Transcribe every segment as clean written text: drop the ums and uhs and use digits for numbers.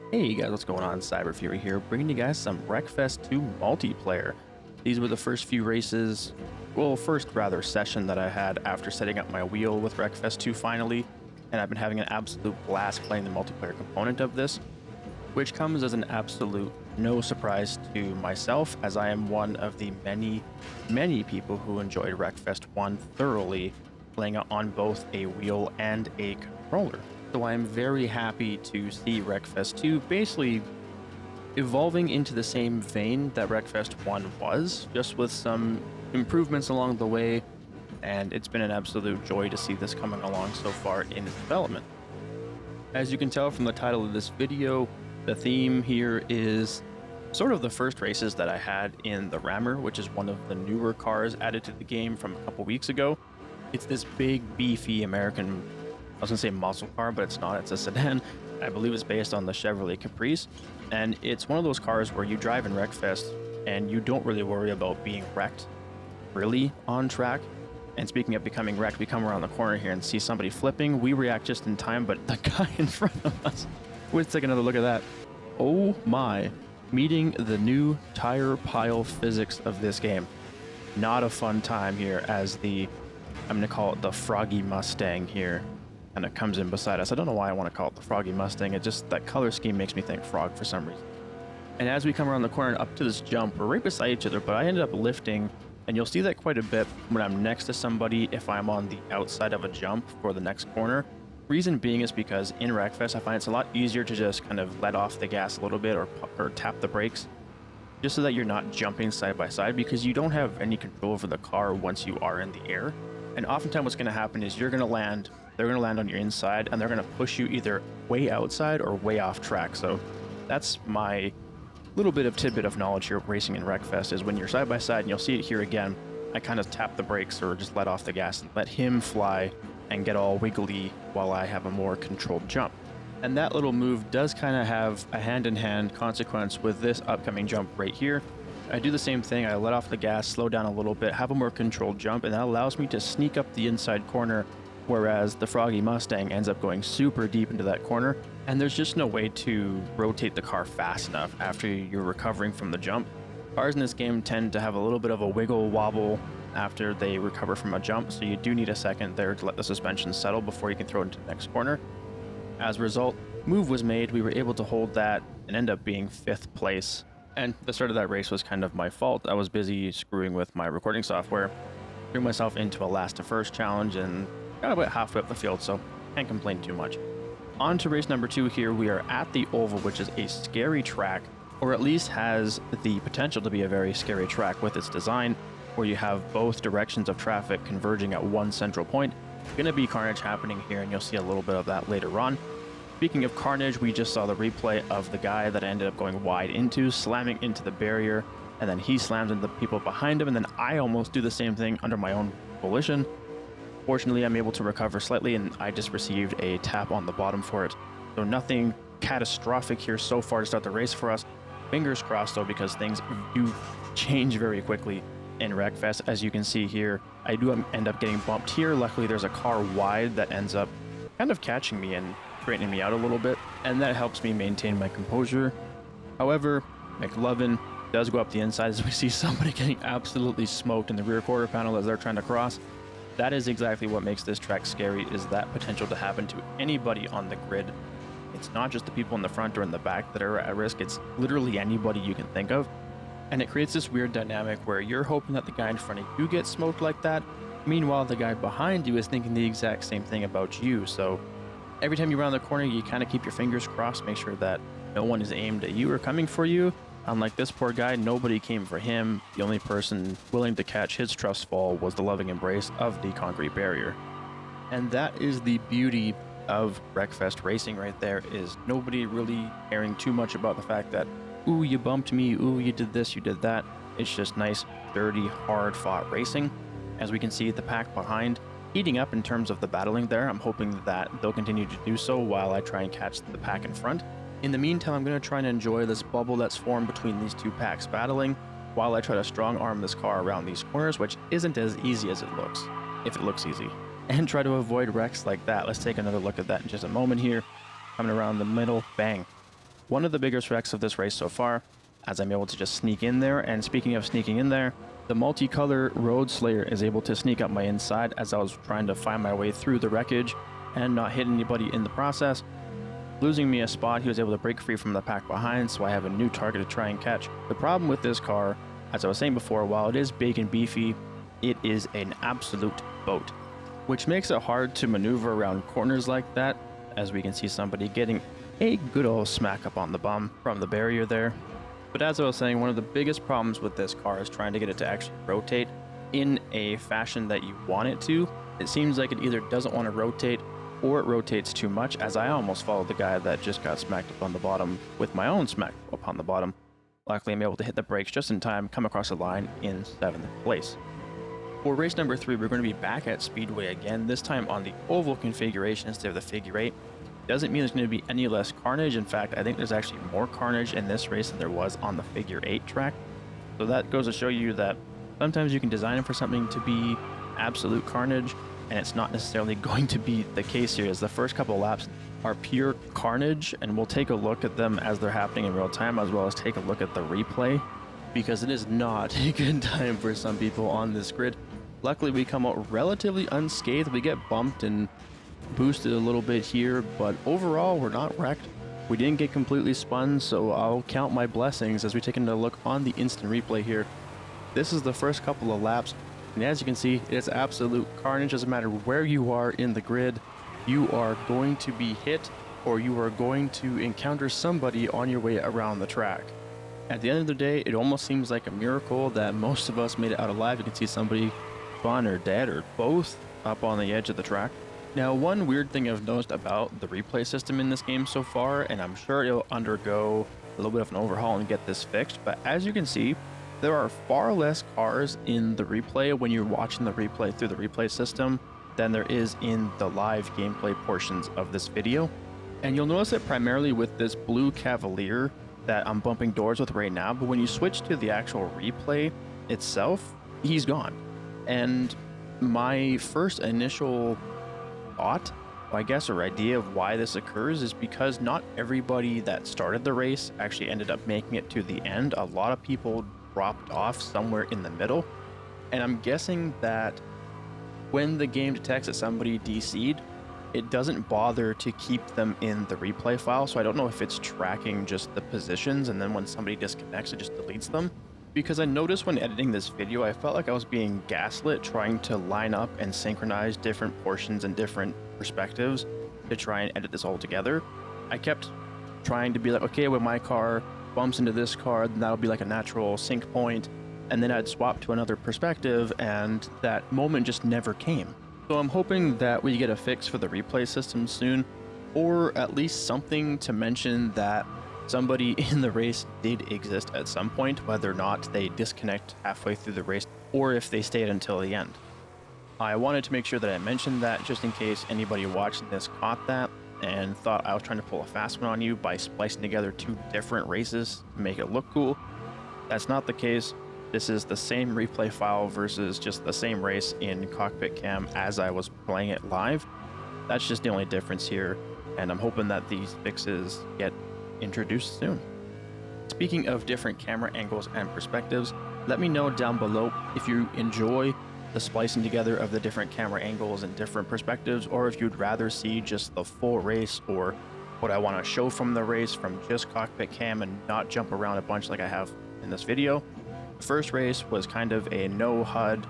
Hey guys, what's going on? Cyber Fury here, bringing you guys some Wreckfest 2 multiplayer. These were the first few races, well, first rather session that I had after setting up my wheel with Wreckfest 2 finally, and I've been having an absolute blast playing the multiplayer component of this, which comes as an absolute no surprise to myself, as I am one of the many people who enjoyed Wreckfest 1 thoroughly, playing it on both a wheel and a controller. So I'm very happy to see Wreckfest 2 basically evolving into the same vein that Wreckfest 1 was, just with some improvements along the way, and it's been an absolute joy to see this coming along so far in its development. As you can tell from the title of this video, the theme here is sort of the first races that I had in the Rammer, which is one of the newer cars added to the game from a couple weeks ago. It's this big, beefy American, I was gonna say muscle car, but it's not, it's a sedan. I believe it's based on the Chevrolet Caprice, and it's one of those cars where you drive in Wreckfest and you don't really worry about being wrecked really on track. And speaking of becoming wrecked, we come around the corner here and see somebody flipping. We react just in time, but the guy in front of us, let's take another look at that. Oh my, meeting the new tire pile physics of this game. Not a fun time here as the, I'm gonna call it the Froggy Mustang here, and it comes in beside us. I don't know why I want to call it the Froggy Mustang. It just, that color scheme makes me think frog for some reason. And as we come around the corner and up to this jump, we're right beside each other, but I ended up lifting, and you'll see that quite a bit when I'm next to somebody if I'm on the outside of a jump for the next corner. Reason being is because in Wreckfest, I find it's a lot easier to just kind of let off the gas a little bit or tap the brakes, just so that you're not jumping side by side, because you don't have any control over the car once you are in the air. And oftentimes what's going to happen is you're going to land, they're going to land on your inside, and they're going to push you either way outside or way off track. So that's my little bit of tidbit of knowledge here racing in Wreckfest, is when you're side by side, and you'll see it here again, I kind of tap the brakes or just let off the gas and let him fly and get all wiggly while I have a more controlled jump. And that little move does kind of have a hand-in-hand consequence with this upcoming jump right here. I do the same thing. I let off the gas, slow down a little bit, have a more controlled jump, and that allows me to sneak up the inside corner, whereas the Froggy Mustang ends up going super deep into that corner, and there's just no way to rotate the car fast enough after you're recovering from the jump. Cars in this game tend to have a little bit of a wiggle wobble after they recover from a jump, so you do need a second there to let the suspension settle before you can throw it into the next corner. As a result, move was made, we were able to hold that and end up being 5th place. And the start of that race was kind of my fault. I was busy screwing with my recording software, threw myself into a last to first challenge, and got about halfway up the field, so can't complain too much. On to race number 2 here. We are at the Oval, which is a scary track, or at least has the potential to be a very scary track with its design, where you have both directions of traffic converging at one central point. Gonna be carnage happening here, and you'll see a little bit of that later on. Speaking of carnage, we just saw the replay of the guy that I ended up going wide into, slamming into the barrier, and then he slams into the people behind him, and then I almost do the same thing under my own volition. Fortunately, I'm able to recover slightly, and I just received a tap on the bottom for it. So nothing catastrophic here so far to start the race for us. Fingers crossed though, because things do change very quickly in Wreckfest. As you can see here, I do end up getting bumped here. Luckily, there's a car wide that ends up kind of catching me and straightening me out a little bit, and that helps me maintain my composure. However, McLovin does go up the inside as we see somebody getting absolutely smoked in the rear quarter panel as they're trying to cross. That is exactly what makes this track scary, is that potential to happen to anybody on the grid. It's not just the people in the front or in the back that are at risk, it's literally anybody you can think of. And it creates this weird dynamic where you're hoping that the guy in front of you gets smoked like that. Meanwhile, the guy behind you is thinking the exact same thing about you. So every time you round the corner, you kind of keep your fingers crossed, make sure that no one is aimed at you or coming for you. Unlike this poor guy, nobody came for him. The only person willing to catch his trust fall was the loving embrace of the concrete barrier. And that is the beauty of Wreckfest racing right there, is nobody really caring too much about the fact that, ooh, you bumped me, ooh, you did this, you did that. It's just nice, dirty, hard-fought racing. As we can see, the pack behind heating up in terms of the battling there. I'm hoping that they'll continue to do so while I try and catch the pack in front. In the meantime, I'm going to try and enjoy this bubble that's formed between these two packs battling while I try to strong arm this car around these corners, which isn't as easy as it looks, if it looks easy, and try to avoid wrecks like that. Let's take another look at that in just a moment here. Coming around the middle, bang. One of the biggest wrecks of this race so far, as I'm able to just sneak in there, and speaking of sneaking in there, the multicolor Road Slayer is able to sneak up my inside as I was trying to find my way through the wreckage and not hit anybody in the process. Losing me a spot, he was able to break free from the pack behind, so I have a new target to try and catch. The problem with this car, as I was saying before, while it is big and beefy, it is an absolute boat, which makes it hard to maneuver around corners like that, as we can see somebody getting a good old smack up on the bum from the barrier there. But as I was saying, one of the biggest problems with this car is trying to get it to actually rotate in a fashion that you want it to. It seems like it either doesn't want to rotate or it rotates too much, as I almost followed the guy that just got smacked up on the bottom with my own smack up on the bottom. Luckily, I'm able to hit the brakes just in time, come across the line in 7th place. For race number 3, we're going to be back at Speedway again, this time on the oval configuration instead of the figure 8. Doesn't mean there's going to be any less carnage. In fact, I think there's actually more carnage in this race than there was on the figure 8 track. So that goes to show you that sometimes you can design it for something to be absolute carnage, and it's not necessarily going to be the case here, as the first couple of laps are pure carnage, and we'll take a look at them as they're happening in real time, as well as take a look at the replay, because it is not a good time for some people on this grid. Luckily, we come out relatively unscathed. We get bumped and boosted a little bit here, but overall we're not wrecked. We didn't get completely spun, so I'll count my blessings as we take a look on the instant replay here. This is the first couple of laps, and as you can see, it's absolute carnage. Doesn't matter where you are in the grid, you are going to be hit or you are going to encounter somebody on your way around the track. At the end of the day, it almost seems like a miracle that most of us made it out alive. You can see somebody spun or dead or both up on the edge of the track. Now, one weird thing I've noticed about the replay system in this game so far, and I'm sure it'll undergo a little bit of an overhaul and get this fixed, but as you can see, there are far less cars in the replay when you're watching the replay through the replay system than there is in the live gameplay portions of this video. And you'll notice it primarily with this blue Cavalier that I'm bumping doors with right now, but when you switch to the actual replay itself, he's gone. And my first initial thought, I guess, or idea of why this occurs is because not everybody that started the race actually ended up making it to the end. A lot of people dropped off somewhere in the middle, and I'm guessing that when the game detects that somebody DC'd, it doesn't bother to keep them in the replay file. So I don't know if it's tracking just the positions, and then when somebody disconnects, it just deletes them. Because I noticed when editing this video, I felt like I was being gaslit trying to line up and synchronize different portions and different perspectives to try and edit this all together. I kept trying to be like, okay, when my car bumps into this car, then that'll be like a natural sync point, and then I'd swap to another perspective, and that moment just never came. So I'm hoping that we get a fix for the replay system soon, or at least something to mention that somebody in the race did exist at some point, whether or not they disconnect halfway through the race or if they stayed until the end. I wanted to make sure that I mentioned that just in case anybody watching this caught that and thought I was trying to pull a fast one on you by splicing together two different races to make it look cool. That's not the case. This is the same replay file versus just the same race in cockpit cam as I was playing it live. That's just the only difference here, and I'm hoping that these fixes get introduced soon. Speaking of different camera angles and perspectives, let me know down below if you enjoy the splicing together of the different camera angles and different perspectives, or if you'd rather see just the full race, or what I want to show from the race from just cockpit cam and not jump around a bunch like I have in this video. The first race was kind of a no HUD,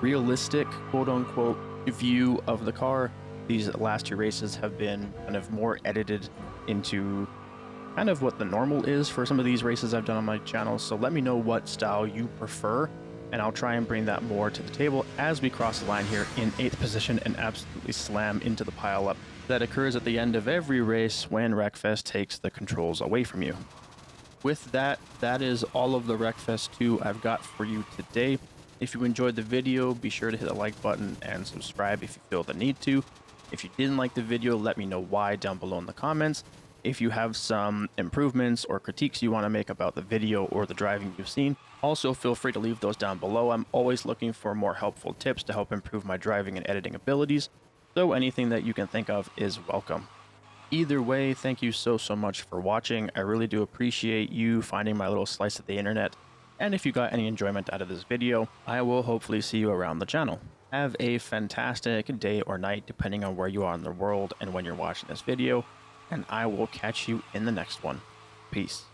realistic, quote-unquote, view of the car. These last two races have been kind of more edited into kind of what the normal is for some of these races I've done on my channel, so let me know what style you prefer, and I'll try and bring that more to the table as we cross the line here in 8th position and absolutely slam into the pileup that occurs at the end of every race when Wreckfest takes the controls away from you. With that, that is all of the Wreckfest 2 I've got for you today. If you enjoyed the video, be sure to hit the like button and subscribe if you feel the need to. If you didn't like the video, let me know why down below in the comments. If you have some improvements or critiques you want to make about the video or the driving you've seen, also feel free to leave those down below. I'm always looking for more helpful tips to help improve my driving and editing abilities, so anything that you can think of is welcome. Either way, thank you so much for watching. I really do appreciate you finding my little slice of the internet. And if you got any enjoyment out of this video, I will hopefully see you around the channel. Have a fantastic day or night, depending on where you are in the world and when you're watching this video, and I will catch you in the next one. Peace.